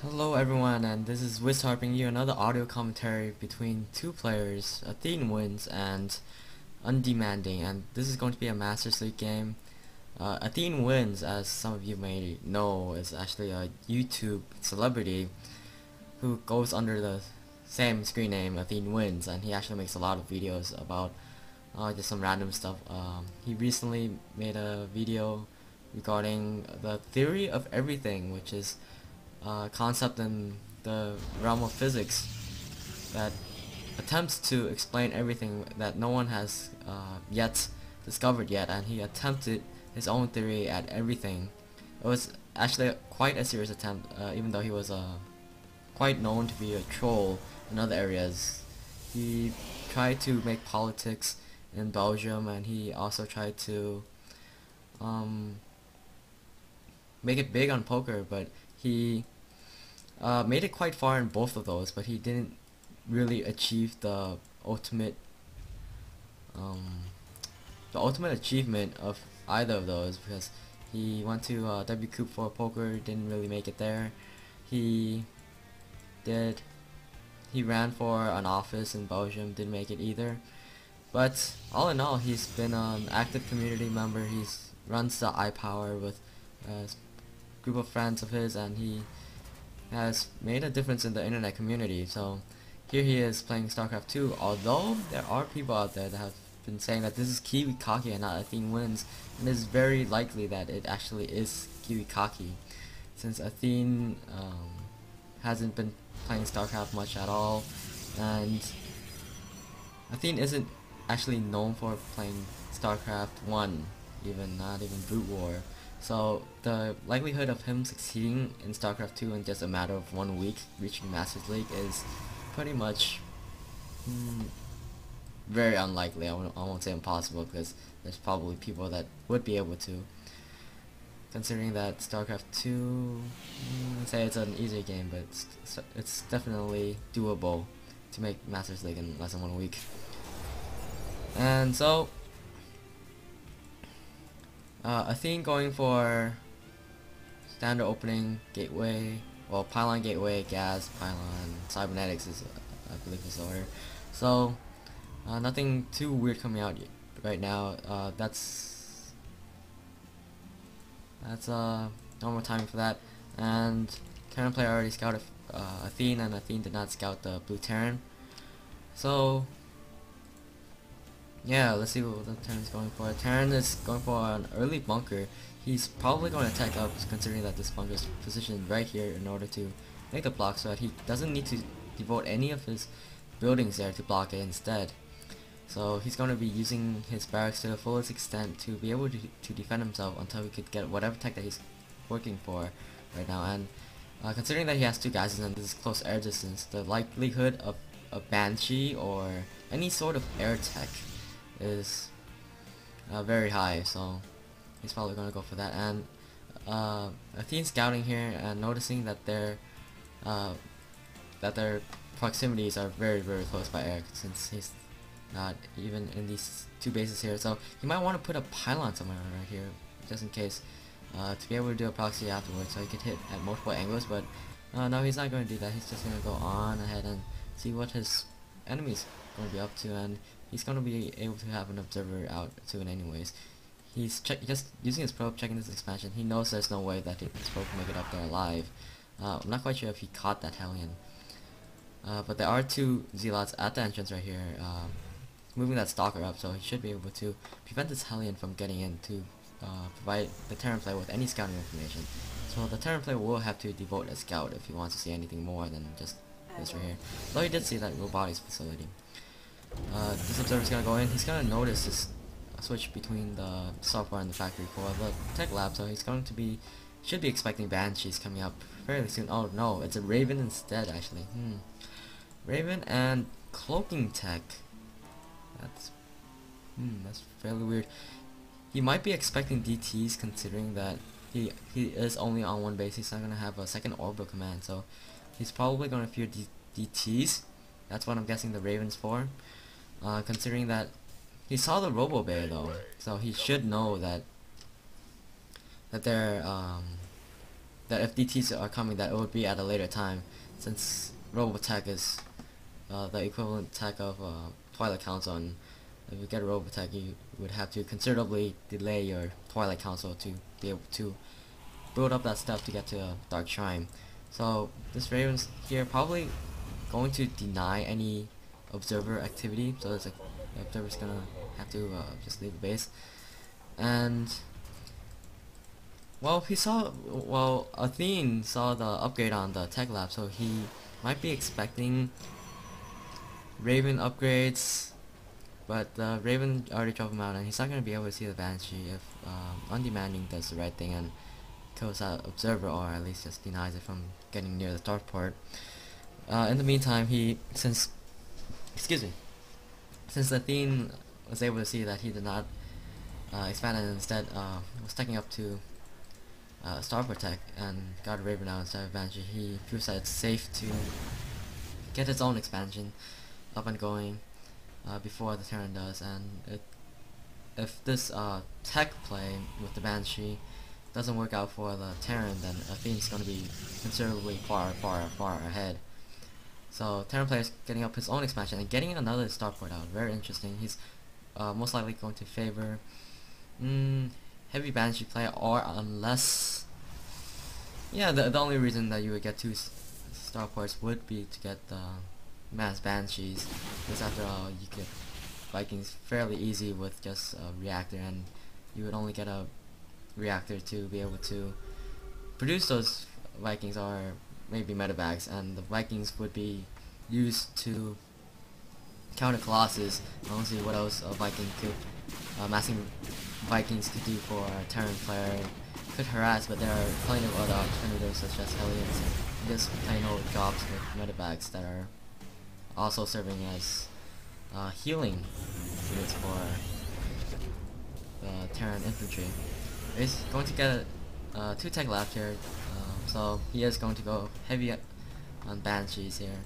Hello everyone, and this is Wiz harping you another audio commentary between two players, AtheneWins and Undemanding, and this is going to be a Masters League game. AtheneWins, as some of you may know, is actually a YouTube celebrity who goes under the same screen name, AtheneWins, and he actually makes a lot of videos about just some random stuff. He recently made a video regarding the theory of everything, which is concept in the realm of physics that attempts to explain everything that no one has yet discovered yet, and he attempted his own theory at everything. It was actually quite a serious attempt, even though he was quite known to be a troll in other areas. He tried to make politics in Belgium, and he also tried to make it big on poker, but he made it quite far in both of those, but he didn't really achieve um, the ultimate achievement of either of those, because he went to W Coop for poker, didn't really make it there. He did. He ran for an office in Belgium, didn't make it either. But all in all, he's been an active community member. He's runs the iPower with a group of friends of his, and he has made a difference in the internet community. So here he is playing StarCraft 2, although there are people out there that have been saying that this is Kiwikaki and not AtheneWins, and it's very likely that it actually is Kiwikaki, since Athene hasn't been playing StarCraft much at all, and Athene isn't actually known for playing StarCraft 1, not even Brood War. So the likelihood of him succeeding in StarCraft 2 in just a matter of 1 week, reaching Masters League, is pretty much very unlikely. I won't say impossible, because there's probably people that would be able to. Considering that StarCraft 2, say it's an easier game, but it's definitely doable to make Masters League in less than 1 week. And so Athene going for standard opening, gateway, well, pylon, gateway, gas, pylon, cybernetics is, I believe, his order. So nothing too weird coming out right now. That's normal timing for that. And Terran player already scouted Athene, and Athene did not scout the blue Terran. So yeah, let's see what the Terran's going for. Terran is going for an early bunker. He's probably going to attack up, considering that this bunker is positioned right here in order to make the block, so that he doesn't need to devote any of his buildings there to block it instead. So he's going to be using his barracks to the fullest extent to be able to defend himself until he could get whatever tech that he's working for right now. And considering that he has two guys and this is close air distance, the likelihood of a Banshee or any sort of air tech is very high, so he's probably going to go for that. And Athene's scouting here and noticing that their proximities are very close by air, since he's not even in these two bases here. So he might want to put a pylon somewhere right here, just in case, to be able to do a proxy afterwards, so he could hit at multiple angles. But no, he's not going to do that. He's just going to go on ahead and see what his enemy's going to be up to, and he's going to be able to have an observer out soon anyways. He's just using his probe, checking this expansion. He knows there's no way that his probe can make it up there alive. I'm not quite sure if he caught that Hellion. But there are two Zealots at the entrance right here, moving that Stalker up, so he should be able to prevent this Hellion from getting in to provide the Terran player with any scouting information. So the Terran player will have to devote a scout if he wants to see anything more than just this right here. Though he did see that robotics facility. This observer's gonna go in. He's gonna notice this switch between the software and the factory for the tech lab, so he's going to be should be expecting Banshees coming up fairly soon. Oh no, it's a Raven instead actually. Raven and cloaking tech. That's fairly weird. He might be expecting DTs, considering that he is only on one base. He's not gonna have a second orbital command, so he's probably gonna fear DTs. That's what I'm guessing the Raven's for. Considering that he saw the Robo Bear though, so he should know that they're that if DTs are coming, that it would be at a later time, since Robotech is the equivalent tech of Twilight Council, and if you get a Robotech, you would have to considerably delay your Twilight Council to be able to build up that stuff to get to a Dark Shrine. So this Raven's here probably going to deny any observer activity, so it's like the observer's gonna have to just leave the base. And well, Athene saw the upgrade on the tech lab, so he might be expecting Raven upgrades, but Raven already drove him out, and he's not going to be able to see the Banshee if Undemanding does the right thing and kills that observer, or at least just denies it from getting near the starport. In the meantime, since Athene was able to see that he did not expand, and instead was taking up to starport tech and got a Raven out instead of Banshee, he feels that it's safe to get its own expansion up and going before the Terran does. And if this tech play with the Banshee doesn't work out for the Terran, then Athene's going to be considerably far ahead. So Terran player's getting up his own expansion and getting another starport out. Very interesting. He's most likely going to favor heavy Banshee play, or unless, yeah, the only reason that you would get two starports would be to get the mass Banshees, because after all, you get Vikings fairly easy with just a reactor, and you would only get a reactor to be able to produce those Vikings, or maybe medevacs, and the Vikings would be used to counter Colossus. I don't see what else a Viking could, massing Vikings could do for a Terran player. Could harass, but there are plenty of other alternatives such as Hellions, and just plain old jobs with medevacs that are also serving as healing units for the Terran infantry. He's going to get 2 tech left here, so he is going to go heavy on Banshees here,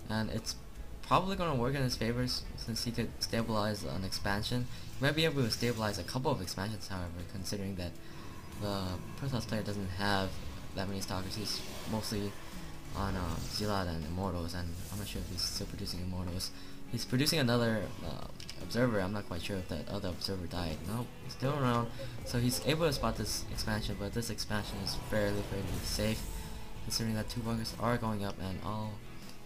and it's probably going to work in his favor since he could stabilize an expansion. He might be able to stabilize a couple of expansions, however, considering that the Protoss player doesn't have that many stalkers. He's mostly on Zealot and Immortals, and I'm not sure if he's still producing Immortals. He's producing another observer. I'm not quite sure if that other observer died. No, he's still around, so he's able to spot this expansion, but this expansion is fairly safe, considering that 2 bunkers are going up, and all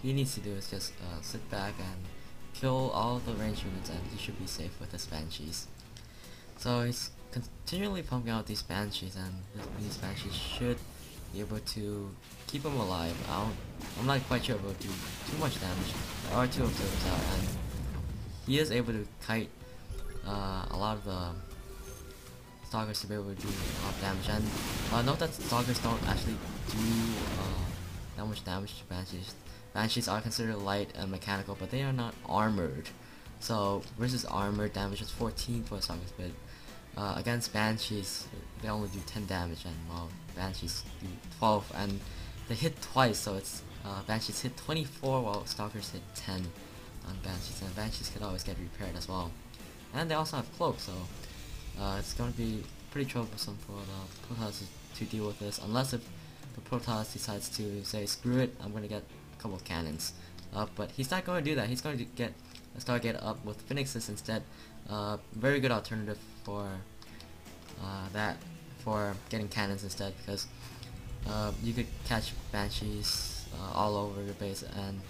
he needs to do is just sit back and kill all the range units, and he should be safe with his Banshees. So he's continually pumping out these Banshees, and these Banshees should be able to keep him alive. I'm not quite sure if it will do too much damage. There are 2 observers out, and he is able to kite a lot of the stalkers to be able to do a lot of damage. And note that stalkers don't actually do that much damage to Banshees. Banshees are considered light and mechanical, but they are not armored. So versus armored damage is 14 for stalkers, but against Banshees they only do 10 damage, and well, Banshees do 12, and they hit twice, so it's Banshees hit 24 while Stalkers hit 10 on Banshees, and Banshees could always get repaired as well. And they also have Cloak, so it's going to be pretty troublesome for the Protoss to deal with this, unless if the Protoss decides to say, screw it, I'm going to get a couple of cannons. But he's not going to do that. He's going to get a Stargate up with Phoenixes instead. Very good alternative for for getting cannons instead, because you could catch Banshees all over your base, and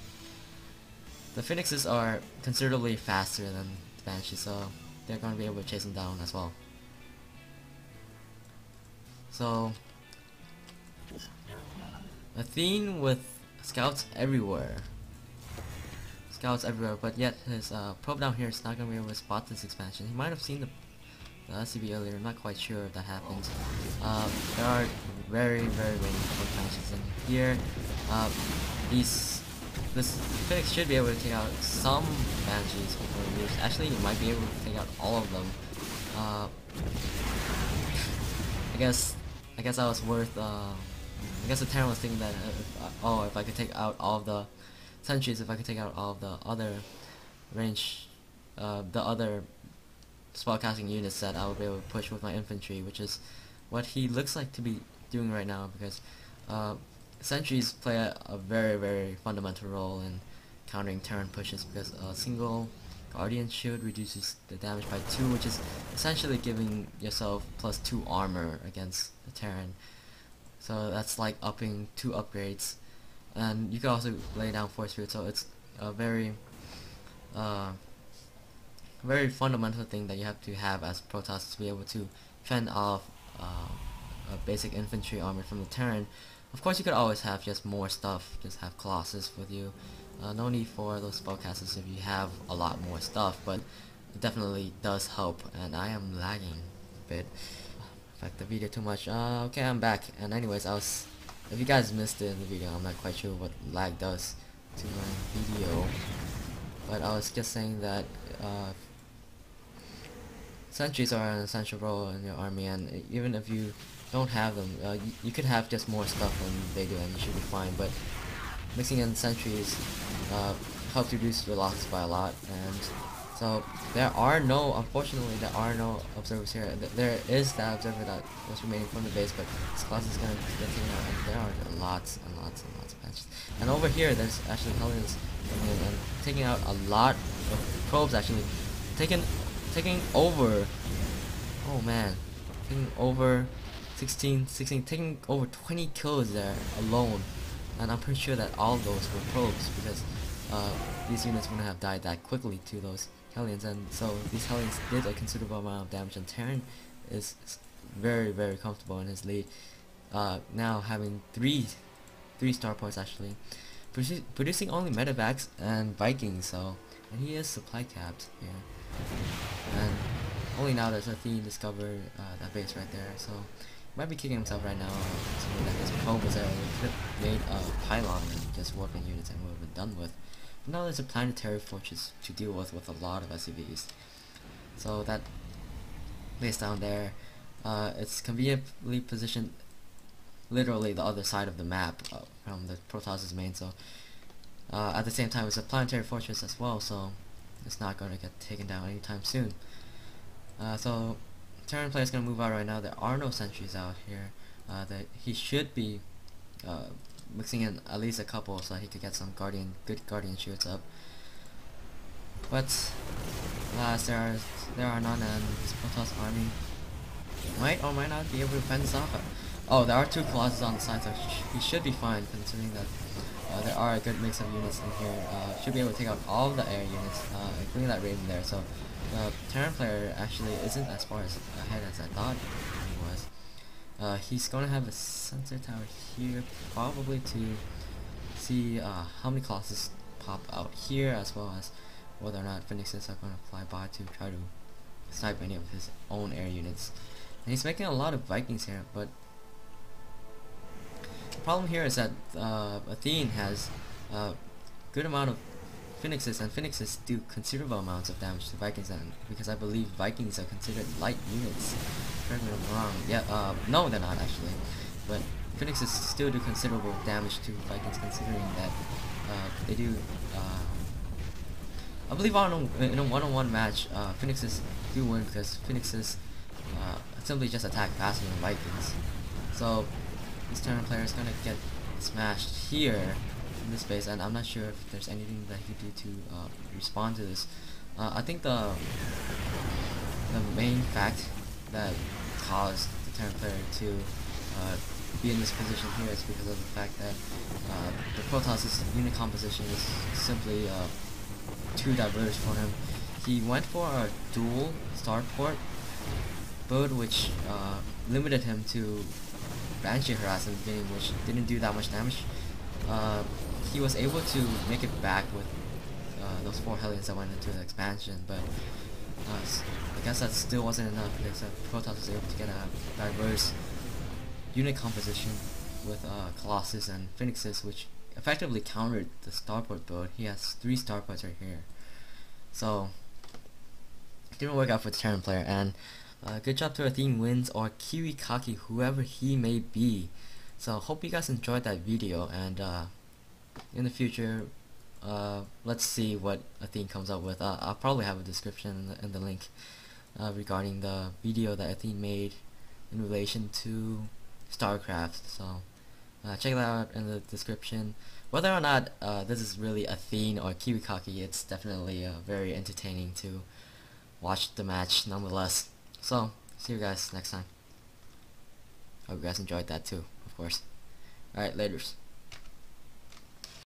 the Phoenixes are considerably faster than the Banshees, so they're going to be able to chase them down as well. So Athene with scouts everywhere, but yet his probe down here is not going to be able to spot this expansion. He might have seen the SCB earlier, I'm not quite sure if that happens. There are very many expansions in here. This Phoenix should be able to take out some Banshees before he leaves. Actually, he might be able to take out all of them. I guess that was worth. I guess the Terran was thinking that if I could take out all of the sentries, if I could take out all of the other range, the other spellcasting units, that I would be able to push with my infantry, which is what he looks like to be doing right now, because sentries play a very fundamental role in countering Terran pushes, because a single Guardian shield reduces the damage by 2, which is essentially giving yourself +2 armor against the Terran. So that's like upping 2 upgrades, and you can also lay down force field. So it's a very fundamental thing that you have to have as Protoss to be able to fend off a basic infantry armor from the Terran. Of course, you could always have just more stuff, just have Colossus with you. No need for those spellcasters if you have a lot more stuff, but it definitely does help. And I am lagging a bit. Affect the video too much. Okay, I'm back. And anyways, if you guys missed it in the video, I'm not quite sure what lag does to my video, but I was just saying that sentries are an essential role in your army, and even if you don't have them, you could have just more stuff than they do and you should be fine, but mixing in sentries helps reduce your losses by a lot. And so unfortunately there are no observers here. There is that observer that was remaining from the base, but this class is gonna get taken out, and there are lots and lots of patches. And over here there's actually Hellions coming in and taking out a lot of probes, actually taking over, oh man, taking over 16, taking over 20 kills there alone. And I'm pretty sure that all of those were probes, because these units wouldn't have died that quickly to those Hellions. And so these Hellions did a considerable amount of damage, and Terran is very comfortable in his lead, now having three starports actually, producing only medevacs and Vikings. So, and he is supply capped here, and only now does Athene discover that base right there. So might be kicking himself right now, assuming that his probe was there. He could have made a pylon and just warping units and would have been done with. But now there's a planetary fortress to deal with a lot of SCVs. So that base down there, it's conveniently positioned literally the other side of the map from the Protoss' main. So at the same time, it's a planetary fortress as well, so it's not going to get taken down anytime soon. So Terran player is going to move out right now. There are no sentries out here. That he should be mixing in at least a couple so that he could get some good guardian shields up. But alas, there are none, and this Protoss army might or might not be able to fend this off. Oh, there are 2 Colossus on the side, so he should be fine, considering that there are a good mix of units in here. Should be able to take out all of the air units, including that Raven there. So the Terran player actually isn't as far ahead as I thought he was. He's going to have a sensor tower here, probably to see how many Colossus pop out here, as well as whether or not Phoenixes are going to fly by to try to snipe any of his own air units. And he's making a lot of Vikings here, but the problem here is that Athene has a good amount of Phoenixes, and Phoenixes do considerable amounts of damage to Vikings, and because I believe Vikings are considered light units. Correct me if I'm wrong. Yeah, no, they're not actually, but Phoenixes still do considerable damage to Vikings, considering that they do. I believe in a one-on-one match, Phoenixes do win, because Phoenixes simply just attack faster than Vikings. So this Terran player is gonna get smashed here in this base, and I'm not sure if there's anything that he could do to respond to this. I think the main fact that caused the Terran player to be in this position here is because of the fact that the Protoss' unit composition is simply too diverse for him. He went for a dual starport build, which limited him to Banshee harass in the beginning, which didn't do that much damage. He was able to make it back with those 4 Hellions that went into the expansion, but I guess that still wasn't enough, because Protoss was able to get a diverse unit composition with Colossus and Phoenixes, which effectively countered the starport build. He has 3 starports right here, so it didn't work out for the Terran player. And good job to AtheneWins or Kiwikaki, whoever he may be. So hope you guys enjoyed that video, and in the future, let's see what Athene comes up with. I'll probably have a description in the link regarding the video that Athene made in relation to StarCraft. So check that out in the description. Whether or not this is really Athene or Kiwikaki, it's definitely very entertaining to watch the match nonetheless. So, see you guys next time. Hope you guys enjoyed that too, of course. Alright, laters.